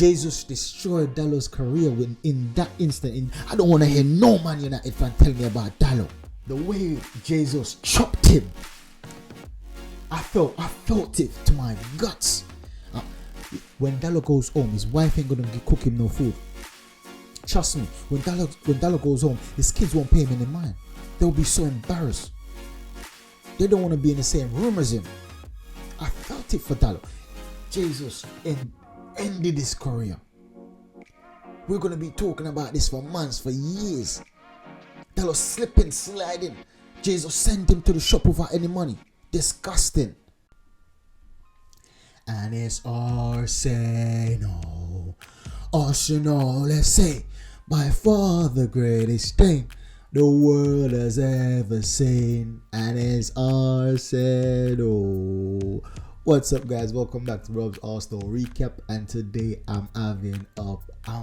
Jesus destroyed Dalot's career in that instant. I don't want to hear no Man United fan tell me about Dalot. The way Jesus chopped him, I felt it to my guts. When Dalot goes home, his wife ain't gonna cook him no food. Trust me, when Dalot goes home, his kids won't pay him any mind. They'll be so embarrassed. They don't want to be in the same room as him. I felt it for Dalot. Jesus ended his career. We're gonna be talking about this for months, for years. Dalot slipping, sliding. Jesus sent him to the shop without any money. Disgusting. And it's Arsenal. Arsenal, let's say, by far the greatest thing the world has ever seen. And it's Arsenal. What's up, guys? Welcome back to Rob's Arsenal recap. And today I'm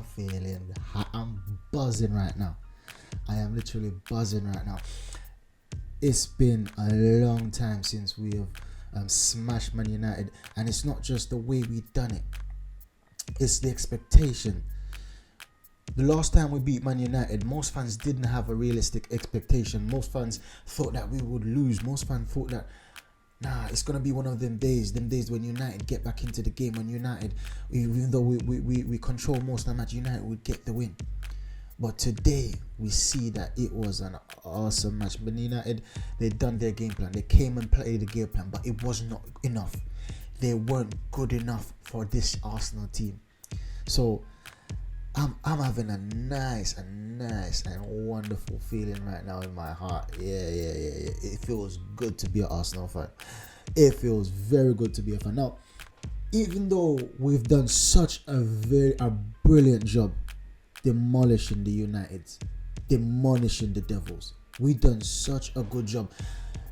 feeling hot. I'm buzzing right now. I am literally buzzing right now. It's been a long time since we have smashed Man United, and it's not just the way we've done it, it's the expectation. The last time we beat Man United, most fans didn't have a realistic expectation. Most fans thought that we would lose. Most fans thought that it's gonna be one of them days when United get back into the game, when United, even though we control most of the match, United would get the win. But today, we see that it was an awesome match. Man United, they done their game plan. They came and played the game plan, but it was not enough. They weren't good enough for this Arsenal team. So, I'm having a nice and wonderful feeling right now in my heart. Yeah. It feels good to be an Arsenal fan. It feels very good to be a fan. Now, even though we've done such a brilliant job demolishing the Uniteds, demolishing the Devils, we've done such a good job.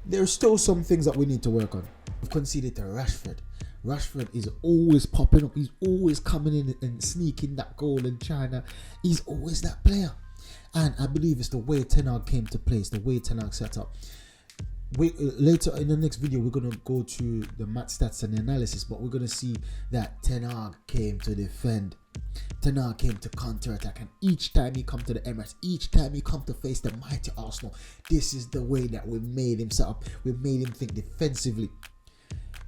There's still some things that we need to work on. We've conceded to Rashford. Rashford is always popping up. He's always coming in and sneaking that goal in China. He's always that player. And I believe it's the way Ten Hag came to play. It's the way Ten Hag set up. Later in the next video, we're going to go to the match stats and the analysis, but we're going to see that Ten Hag came to defend. Ten Hag came to counter-attack, and each time he come to the Emirates, each time he come to face the mighty Arsenal, this is the way that we made him set up. We made him think defensively.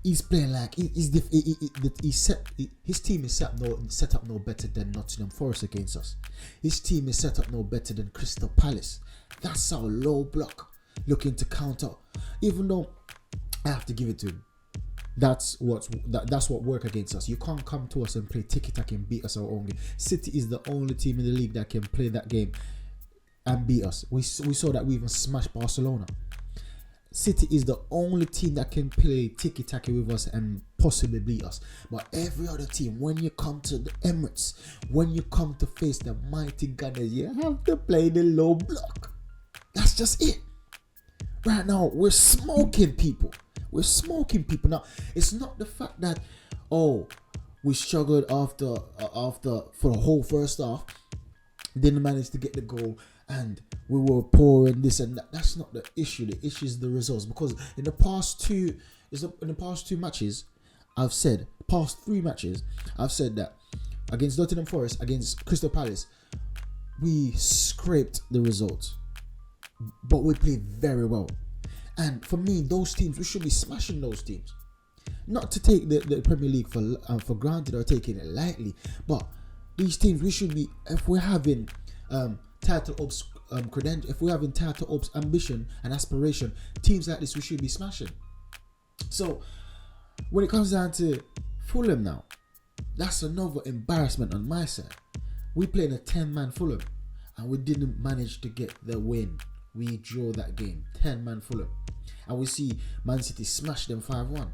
He's playing like his team is set up no better than Nottingham Forest against us. His team is set up no better than Crystal Palace. That's our low block looking to counter. Even though I have to give it to him, that's what work against us. You can't come to us and play tiki-taka and beat us our own game. City is the only team in the league that can play that game and beat us. We saw that we even smashed Barcelona. City is the only team that can play tiki-taka with us and possibly beat us. But every other team, when you come to the Emirates, when you come to face the mighty Gunners, you have to play the low block. That's just it. Right now, we're smoking people. Now, it's not the fact that, we struggled after for the whole first half, didn't manage to get the goal, and we were poor and this and that. That's not the issue. The issue is the results. Because in the past two matches, past three matches, I've said that against Nottingham Forest, against Crystal Palace, we scraped the results, but we played very well. And for me, those teams, we should be smashing those teams. Not to take the Premier League for granted or taking it lightly, but these teams, we should be, if we're having title ups credential, if we're having title ups ambition and aspiration, teams like this we should be smashing. So when it comes down to Fulham now, that's another embarrassment on my side. We played a 10-man Fulham and we didn't manage to get the win. We draw that game, 10-man Fulham. And we see Man City smash them 5-1.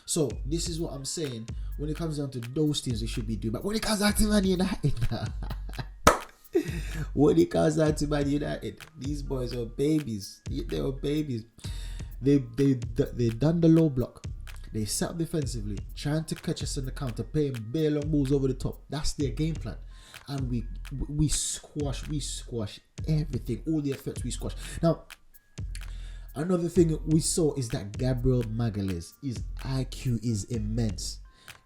So this is what I'm saying. When it comes down to those teams, we should be doing. But when it comes down to Man United, these boys are babies. They are babies. They done the low block. They sat defensively, trying to catch us in the counter, playing bare long balls over the top. That's their game plan. And we squash everything, all the effects we squash. Now, another thing we saw is that Gabriel Magalhaes, his IQ is immense.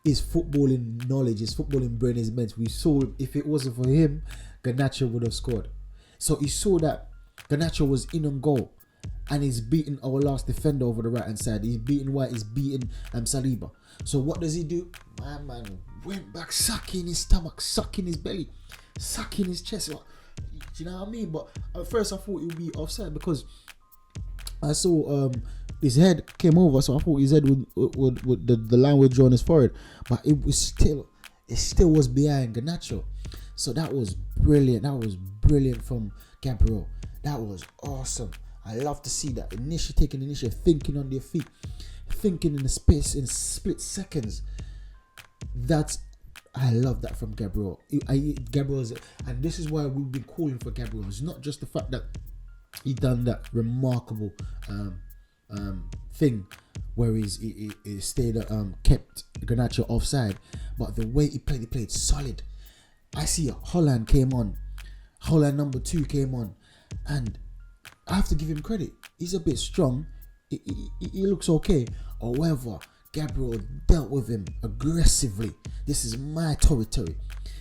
his footballing knowledge, his footballing brain is immense. We saw if it wasn't for him, Garnacho would have scored. So he saw that Garnacho was in on goal, and he's beaten our last defender over the right hand side. He's beaten White, he's beaten Saliba. So what does he do? My man went back, sucking his stomach, sucking his belly, sucking his chest. Do you know what I mean? But at first I thought it would be offside because I saw his head came over, so I thought his head would the line would draw on his forehead, but it still was behind Garnacho. So that was brilliant. That was brilliant from Gabriel. That was awesome. I love to see that taking initiative, thinking on their feet, thinking in the space in split seconds. I love that from Gabriel. Gabriel's, and this is why we've been calling for Gabriel. It's not just the fact that he done that remarkable thing where he stayed kept Garnacho offside, but the way he played solid. I see Holland came on, Holland number 2 came on, and I have to give him credit. He's a bit strong. He looks okay. However, Gabriel dealt with him aggressively. This is my territory.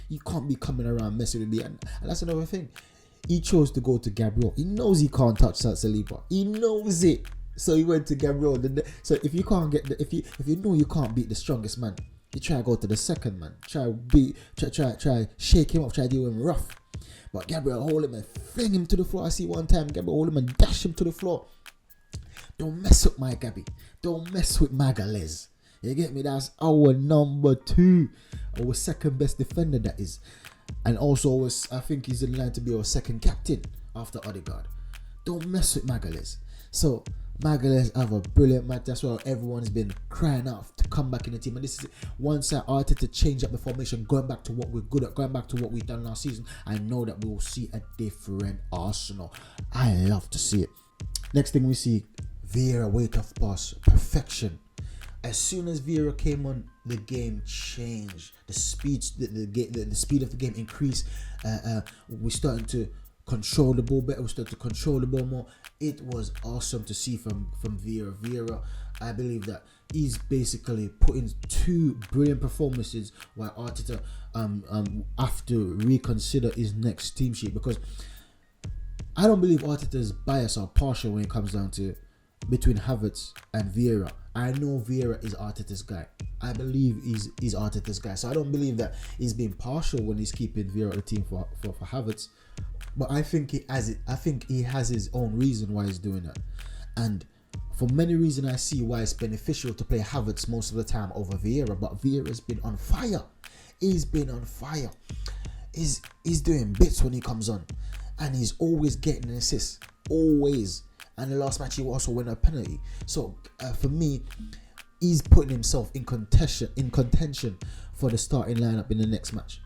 You can't be coming around messing with me. And that's another thing. He chose to go to Gabriel. He knows he can't touch Saliba. He knows it. So he went to Gabriel. So if you can't get if you know you can't beat the strongest man, you try to go to the second man. Try shake him up. Try to deal with him rough. But Gabriel hold him and fling him to the floor. I see one time Gabriel hold him and dash him to the floor. Don't mess up my Gabby. Don't mess with Magalhaes. You get me? That's our number 2. Our second best defender, that is. And also, I think he's in line to be our second captain after Odegaard. Don't mess with Magalhaes. So, Magalhaes have a brilliant match. That's why everyone's been crying out to come back in the team. And this is once I started to change up the formation, going back to what we're good at, going back to what we've done last season. I know that we will see a different Arsenal. I love to see it. Next thing we see, Vieira weight of pass, perfection. As soon as Vieira came on, the game changed. The speed of the game increased. We're starting to control the ball better. We started to control the ball more. It was awesome to see from Vieira. Vieira, I believe that he's basically put in 2 brilliant performances, while Arteta have to reconsider his next team sheet, because I don't believe Arteta's bias or partial when it comes down to between Havertz and Vieira. I know Vieira is Arteta's guy. I believe he's Arteta's guy. So I don't believe that he's being partial when he's keeping Vieira on the team for Havertz. But I think he has it. I think he has his own reason why he's doing that. And for many reasons, I see why it's beneficial to play Havertz most of the time over Vieira. But Vieira's been on fire. He's been on fire. He's doing bits when he comes on. And he's always getting an assist. Always. And the last match he also won a penalty. So for me, he's putting himself in contention for the starting lineup in the next match.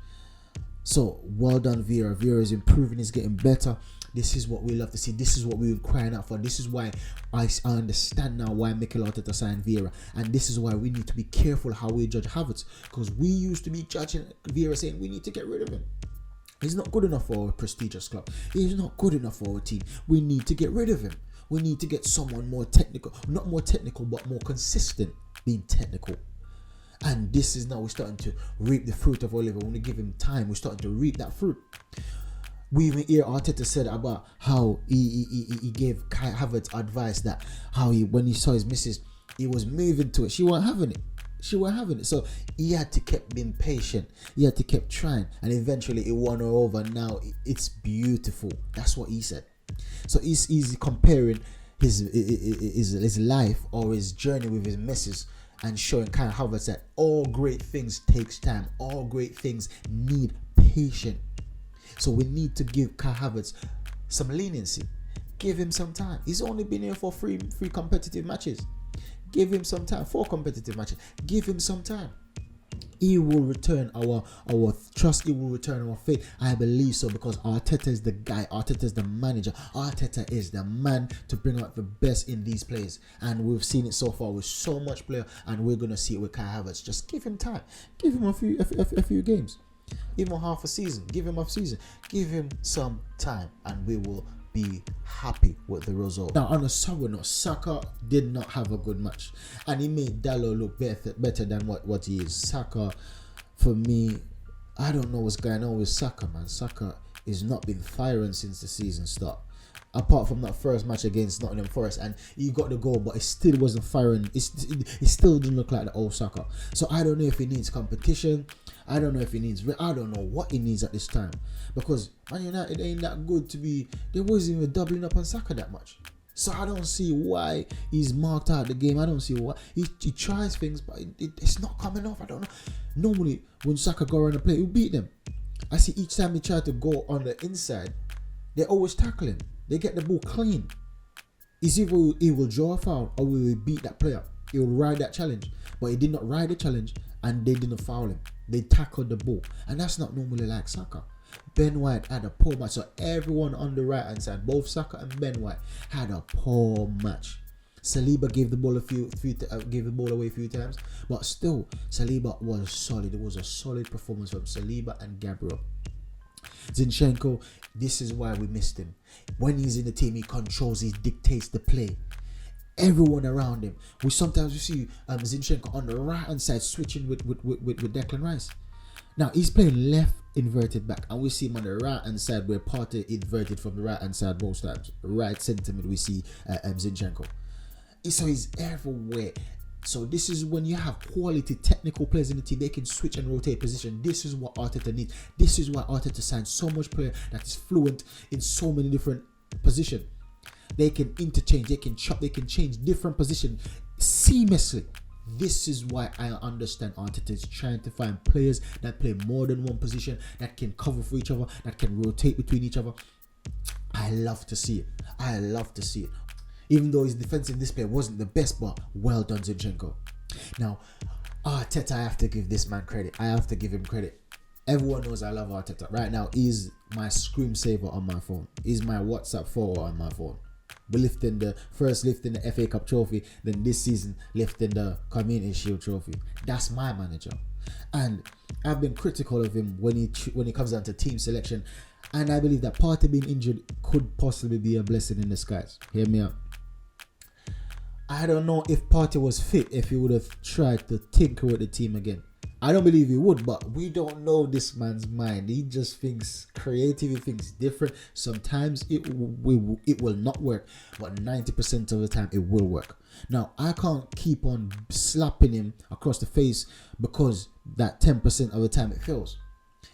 So well done, Vieira. Vieira is improving. He's getting better. This is what we love to see. This is what we've been crying out for. This is why I understand now why Mikel Arteta signed Vieira. And this is why we need to be careful how we judge Havertz, because we used to be judging Vieira saying we need to get rid of him. He's not good enough for a prestigious club. He's not good enough for our team. We need to get rid of him. We need to get someone more technical, not more technical, but more consistent being technical. And this is now we're starting to reap the fruit of Oliver. When we give him time, we're starting to reap that fruit. We even hear Arteta said about how he gave Kai Havertz advice that how when he saw his missus, he was moving to it. She wasn't having it. So he had to keep being patient. He had to keep trying, and eventually it won her over. Now it's beautiful. That's what he said. So he's comparing his life or his journey with his missus and showing Kai Havertz that all great things takes time. All great things need patience. So we need to give Kai Havertz some leniency. Give him some time. He's only been here for three competitive matches. Give him some time. 4 competitive matches. Give him some time. He will return our trust. He will return our faith. I believe so, because Arteta is the guy. Arteta is the manager. Arteta is the man to bring out the best in these players. And we've seen it so far with so much player, and we're going to see it with Kai Havertz. Just give him time. Give him a few games. Give him half a season. Give him some time, and we will be happy with the result. Now, on a sour note, Saka did not have a good match, and he made Dalot look better than what he is. Saka, for me, I don't know what's going on with Saka, man. Saka has not been firing since the season start. Apart from that first match against Nottingham Forest, and he got the goal, but it still wasn't firing. It still didn't look like the old Saka. So I don't know if he needs competition. I don't know if he needs. I don't know what he needs at this time, because Man United ain't that good to be. They wasn't even doubling up on Saka that much. So I don't see why he's marked out the game. I don't see why he tries things, but it's not coming off. I don't know. Normally when Saka go around the play, he'll beat them. I see each time he try to go on the inside, they always tackle him. They get the ball clean. It's either he will draw a foul or we will beat that player. He will ride that challenge. But he did not ride the challenge and they didn't foul him. They tackled the ball. And that's not normally like Saka. Ben White had a poor match. So everyone on the right hand side, both Saka and Ben White, had a poor match. Saliba gave the ball away a few times. But still, Saliba was solid. It was a solid performance from Saliba and Gabriel. Zinchenko, this is why we missed him. When he's in the team, he controls, he dictates the play. Everyone around him. We sometimes see Zinchenko on the right hand side switching with Declan Rice. Now he's playing left inverted back, and we see him on the right hand side where Partey inverted from the right hand side most times. Right centre mid, we see Zinchenko. So he's everywhere. So this is when you have quality technical players in the team. They can switch and rotate position. This is what Arteta needs. This is why Arteta signed so much player that is fluent in so many different positions. They can interchange, they can chop, they can change different positions seamlessly. This is why I understand Arteta is trying to find players that play more than one position, that can cover for each other, that can rotate between each other. I love to see it. I love to see it. Even though his defensive display wasn't the best, but well done, Zinchenko. Now, Arteta, I have to give this man credit. I have to give him credit. Everyone knows I love Arteta. Right now, he's my screensaver on my phone. He's my WhatsApp photo on my phone. We're lifting the FA Cup trophy, then this season lifting the Community Shield trophy. That's my manager. And I've been critical of him when he comes down to team selection. And I believe that Partey being injured could possibly be a blessing in disguise. Hear me out. I don't know if Partey was fit, if he would have tried to tinker with the team again. I don't believe he would, but we don't know this man's mind. He just thinks creative, he thinks different. Sometimes it will not work, but 90% of the time it will work. Now, I can't keep on slapping him across the face because that 10% of the time it fails.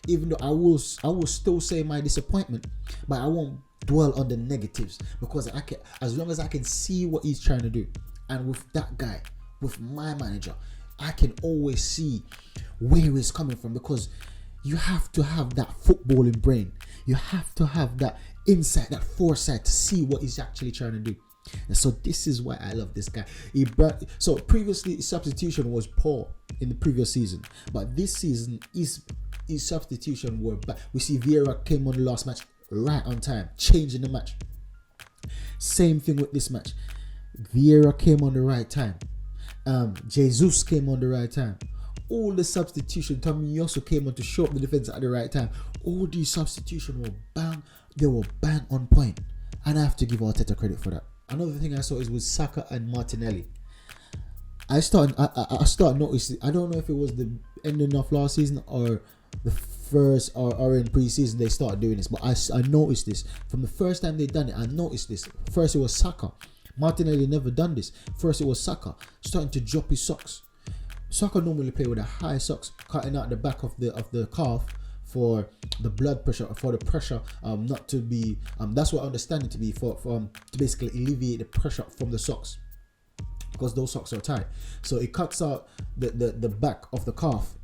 Even though I will still say my disappointment, but I won't dwell on the negatives, because I can, as long as I can see what he's trying to do. And with that guy, with my manager, I can always see where he's coming from, because you have to have that footballing brain. You have to have that insight, that foresight to see what he's actually trying to do. And so this is why I love this guy. So previously his substitution was poor in the previous season, but this season his substitution were bad. We see Vieira came on the last match right on time, changing the match. Same thing with this match. Vieira came on the right time. Jesus came on the right time. All the substitution, Tommy also came on to show up the defense at the right time. All these substitutions were bang. They were bang on point, and I have to give Arteta credit for that. Another thing I saw is with Saka and Martinelli. I started noticing. I don't know if it was the ending of last season or the first or in pre-season they started doing this, but I noticed this from the first time they done it. I noticed this. First it was Saka. Martinelli never done this. First it was Saka starting to drop his socks. Saka normally play with a high socks, cutting out the back of the calf for the blood pressure, for the pressure not to be that's what I understand it to be, for to basically alleviate the pressure from the socks, because those socks are tight. So it cuts out the back of the calf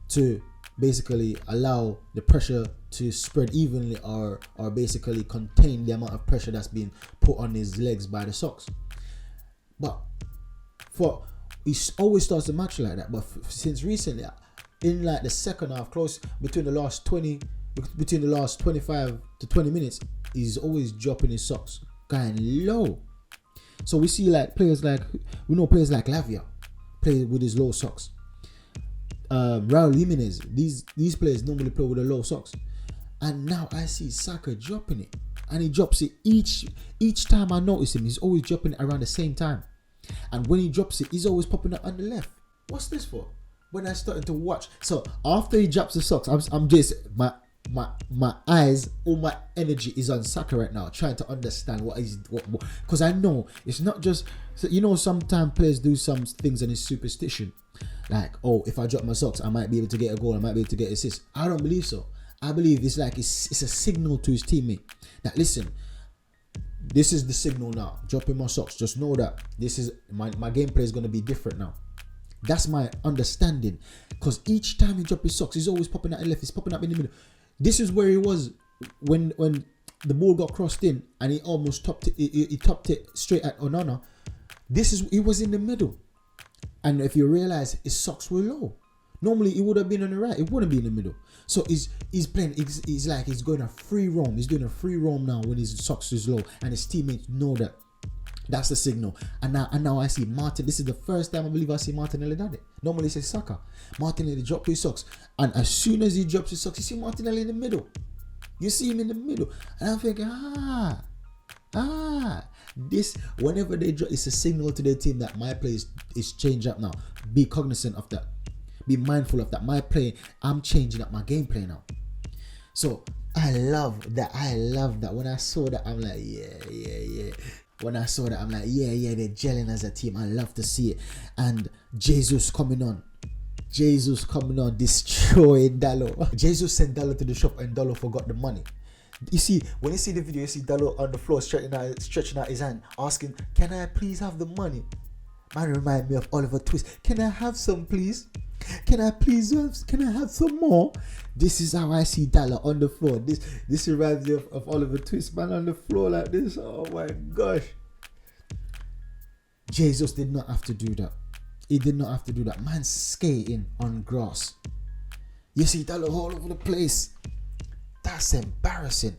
to basically allow the pressure to spread evenly, or basically contain the amount of pressure that's being put on his legs by the socks. But he always starts the match like that. But since recently, in like the second half, close between the last 25 to 20 minutes, he's always dropping his socks, going low. So we see players like Lavia play with his low socks. Raul Jimenez, these players normally play with the low socks, and now I see Saka dropping it. and he drops it each time. I notice him, he's always dropping it around the same time. And when he drops it, he's always popping up on the left. What's this for? When I started to watch, so after he drops the socks, I'm just my eyes, all my energy is on Saka right now, trying to understand what because I know it's not just, so, sometimes players do some things and it's superstition, like, oh, if I drop my socks, I might be able to get a goal, I might be able to get an assist. I don't believe so. I believe it's like it's a signal to his teammate that, listen, this is the signal now. Dropping my socks, just know that this is my gameplay is going to be different now. That's my understanding, because each time he drops his socks, he's always popping out the left, he's popping up in the middle. This is where he was when the ball got crossed in and he almost topped it. He topped it straight at Onana. He was in the middle, and if you realize, his socks were low. Normally he would have been on the right. It wouldn't be in the middle. So he's playing. He's like he's going a free roam. He's doing a free roam now when his socks is low, and his teammates know that. That's the signal. And now I see Martin. This is the first time I believe I see Martinelli done it. Normally it's Saka. Martinelli dropped his socks, and as soon as he drops his socks, you see Martinelli in the middle. You see him in the middle, and I'm thinking, this, whenever they drop, it's a signal to their team that my play is changed up now. Be cognizant of that. Be mindful of that. My play, I'm changing up my gameplay now. So I love that. When I saw that, I'm like, yeah. When I saw that, I'm like, yeah, they're gelling as a team. I love to see it. And Jesus coming on, destroying Dalot. Jesus sent Dalot to the shop, and Dalot forgot the money. You see, when you see the video, you see Dalot on the floor stretching out his hand, asking, "Can I please have the money?" Man, remind me of Oliver Twist. Can I have some, please? Can I have some more? This is how I see Dalot on the floor. This reminds me of Oliver Twist, man, on the floor like this. Oh my gosh. Jesus did not have to do that. He did not have to do that. Man skating on grass. You see Dalot all over the place. That's embarrassing.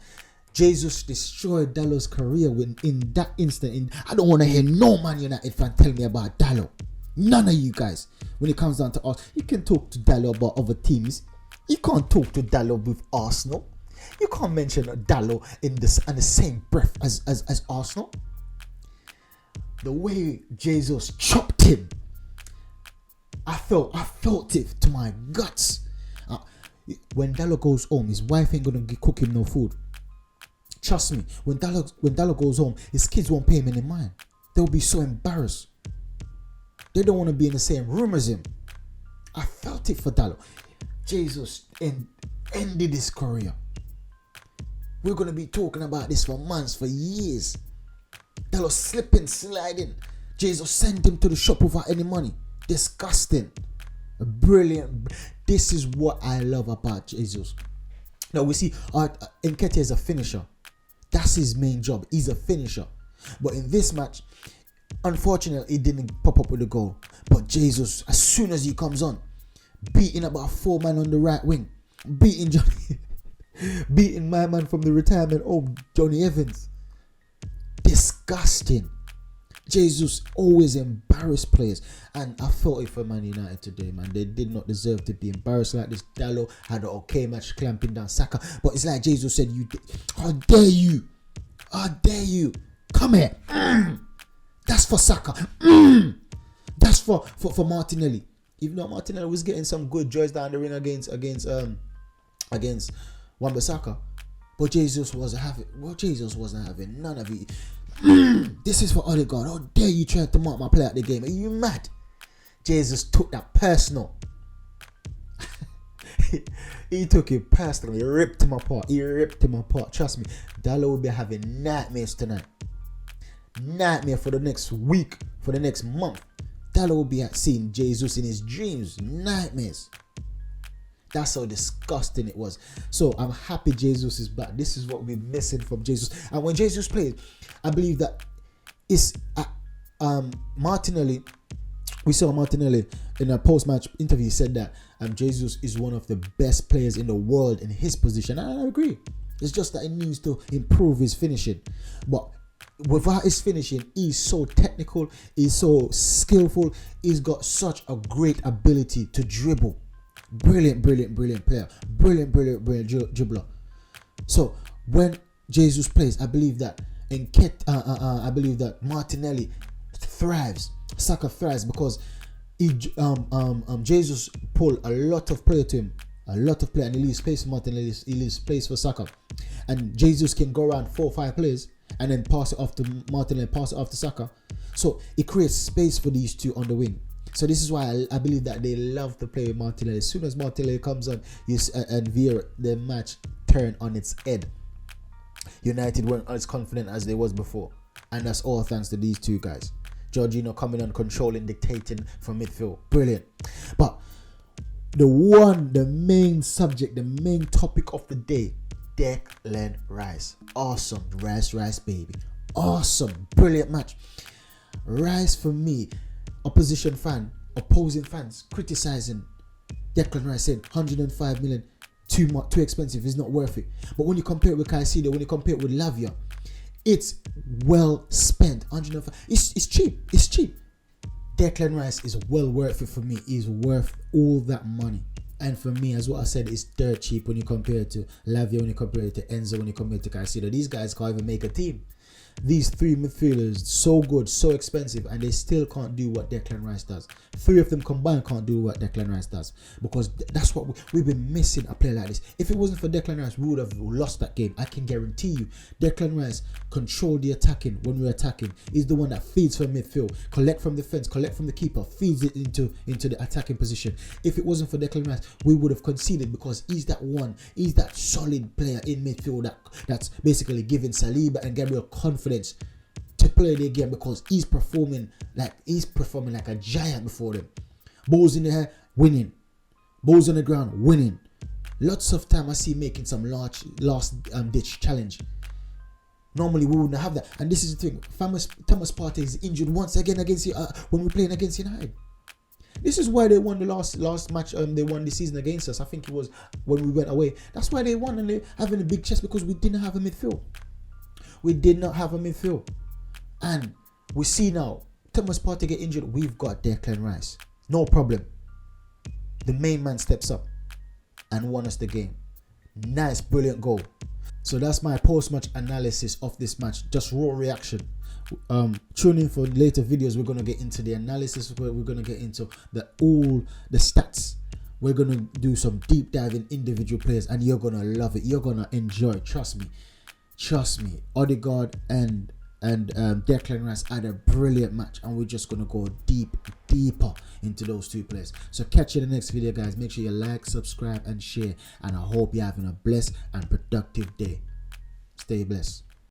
Jesus destroyed Dalot's career in that instant. I don't want to hear no Man United fan tell me about Dalot. None of you guys. When it comes down to us, you can talk to Dalot about other teams. You can't talk to Dalot with Arsenal. You can't mention Dalot in the same breath as Arsenal. The way Jesus chopped him, I felt it to my guts. When Dalot goes home, his wife ain't gonna cook him no food. Trust me, when Dalot goes home, his kids won't pay him any mind. They'll be so embarrassed. They don't want to be in the same room as him. I felt it for Dalot. Jesus ended his career. We're going to be talking about this for months, for years. Dalot slipping, sliding. Jesus sent him to the shop without any money. Disgusting. Brilliant. This is what I love about Jesus. Now we see Nketiah is a finisher. That's his main job. He's a finisher. But in this match, unfortunately, he didn't pop up with a goal. But Jesus, as soon as he comes on, beating about 4 men on the right wing, beating my man from the retirement home, Johnny Evans. Disgusting. Jesus always embarrassed players, and I felt it for Man United today, man. They did not deserve to be embarrassed like this. Dalot had an okay match clamping down Saka, but it's like Jesus said, how dare you? Come here. That's for Saka. That's for Martinelli. Even though Martinelli was getting some good joys down the ring against Wan-Bissaka, but Jesus wasn't having none of it. This is for Odegaard. How dare you try to mark my play at the game? Are you mad? Jesus took that personal. He took it personal. He ripped him apart. Trust me, Dalot will be having nightmares tonight. Nightmare for the next week, for the next month. Dalot will be seeing Jesus in his dreams. Nightmares. That's how disgusting it was. So I'm happy Jesus is back. This is what we're missing from Jesus. And when Jesus played, I believe that it's Martinelli. We saw Martinelli in a post-match interview. He said that Jesus is one of the best players in the world in his position. And I agree. It's just that he needs to improve his finishing. But without his finishing, he's so technical. He's so skillful. He's got such a great ability to dribble. Brilliant player. Brilliant dribbler. So when Jesus plays, I believe that I believe that Martinelli thrives. Saka thrives because Jesus pulled a lot of player to him, a lot of play, and he leaves space for Martinelli. He leaves space for Saka, and Jesus can go around 4 or 5 players and then pass it off to Martinelli, pass it off to Saka. So it creates space for these two on the wing. So this is why I believe that they love to play with Martinelli. As soon as Martinelli comes on, and Vieira, the match turn on its head. United weren't as confident as they was before, and that's all thanks to these two guys. Jorginho coming on, controlling, dictating from midfield, brilliant. But the main subject, the main topic of the day, Declan Rice. Awesome, Rice baby, awesome, brilliant match. Rice, for me, opposing fans criticizing Declan Rice, saying 105 million. Too expensive, it's not worth it. But when you compare it with Caicedo, when you compare it with Lavia, it's well spent. 105, it's cheap. Declan Rice is well worth it for me. He's worth all that money. And for me, as what I said, it's dirt cheap when you compare it to Lavia, when you compare it to Enzo, when you compare it to Caicedo. These guys can't even make a team. These 3 midfielders, so good, so expensive, and they still can't do what Declan Rice does. 3 of them combined can't do what Declan Rice does, because that's what we've been missing, a player like this. If it wasn't for Declan Rice, we would have lost that game. I can guarantee you. Declan Rice controlled the attacking when we're attacking. He's the one that feeds from midfield, collect from the fence, collect from the keeper, feeds it into the attacking position. If it wasn't for Declan Rice, we would have conceded, because he's that solid player in midfield that's basically giving Saliba and Gabriel confidence to play the game, because he's performing like a giant before them. Balls in the air, winning. Balls on the ground, winning. Lots of time I see making some last ditch challenge. Normally we wouldn't have that, and this is the thing. Thomas Partey is injured once again against when we're playing against United. This is why they won the last match. They won the season against us. I think it was when we went away. That's why they won, and they're having a big chest, because we didn't have a midfield. We did not have a midfield. And we see now, Thomas Partey get injured, we've got Declan Rice. No problem. The main man steps up and won us the game. Nice, brilliant goal. So that's my post-match analysis of this match. Just raw reaction. Tune in for later videos. We're going to get into the analysis. We're going to get into all the stats. We're going to do some deep dive in individual players, and you're going to love it. You're going to enjoy it. Trust me. Odegaard and Declan Rice had a brilliant match, and we're just going to go deeper into those 2 players. So catch you in the next video, guys. Make sure you like, subscribe, and share, and I hope you're having a blessed and productive day. Stay blessed.